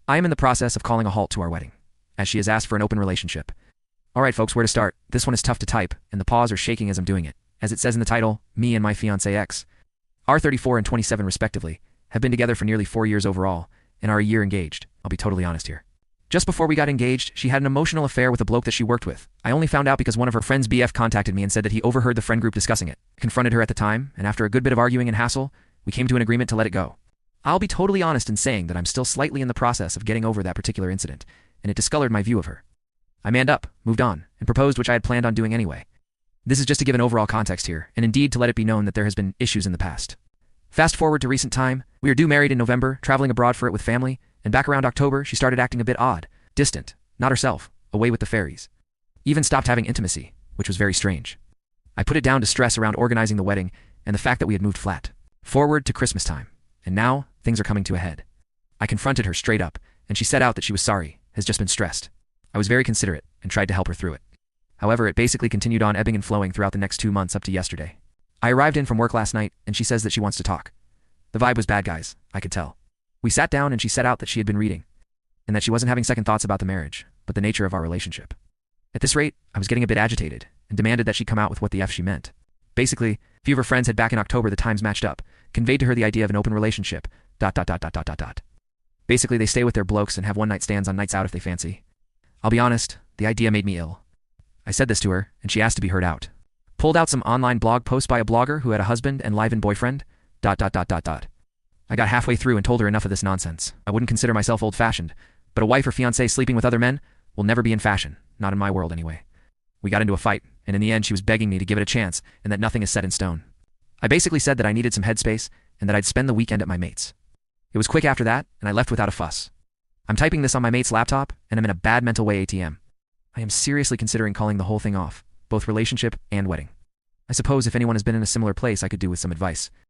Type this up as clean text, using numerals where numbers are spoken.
I am in the process of calling a halt to our wedding, as she has asked for an open relationship. Alright folks, where to start? This one is tough to type, and the paws are shaking as I'm doing it. As it says in the title, me and my fiancé X, are 34 and 27 respectively, have been together for nearly 4 years overall, and are a year engaged. I'll be totally honest here. Just before we got engaged, she had an emotional affair with a bloke that she worked with. I only found out because one of her friends BF contacted me and said that he overheard the friend group discussing it. I confronted her at the time, and after a good bit of arguing and hassle, we came to an agreement to let it go. I'll be totally honest in saying that I'm still slightly in the process of getting over that particular incident, and it discolored my view of her. I manned up, moved on, and proposed, which I had planned on doing anyway. This is just to give an overall context here, and indeed to let it be known that there has been issues in the past. Fast forward to recent time, we are due married in November, traveling abroad for it with family, and back around October she started acting a bit odd, distant, not herself, away with the fairies. Even stopped having intimacy, which was very strange. I put it down to stress around organizing the wedding and the fact that we had moved flat forward to Christmas time, and now things are coming to a head. I confronted her straight up, and she set out that she was sorry, has just been stressed. I was very considerate and tried to help her through it. However, it basically continued on ebbing and flowing throughout the next 2 months up to yesterday. I arrived in from work last night, and she says that she wants to talk. The vibe was bad, guys, I could tell. We sat down and she set out that she had been reading, and that she wasn't having second thoughts about the marriage, but the nature of our relationship. At this rate, I was getting a bit agitated, and demanded that she come out with what the F she meant. Basically, a few of her friends had back in October the times matched up, conveyed to her the idea of an open relationship, ... Basically, they stay with their blokes and have one-night stands on nights out if they fancy. I'll be honest, the idea made me ill. I said this to her, and she asked to be heard out. Pulled out some online blog post by a blogger who had a husband and live-in boyfriend, ... I got halfway through and told her enough of this nonsense. I wouldn't consider myself old-fashioned, but a wife or fiancé sleeping with other men will never be in fashion, not in my world anyway. We got into a fight, and in the end she was begging me to give it a chance and that nothing is set in stone. I basically said that I needed some headspace and that I'd spend the weekend at my mate's. It was quick after that, and I left without a fuss. I'm typing this on my mate's laptop, and I'm in a bad mental way ATM. I am seriously considering calling the whole thing off, both relationship and wedding. I suppose if anyone has been in a similar place I could do with some advice.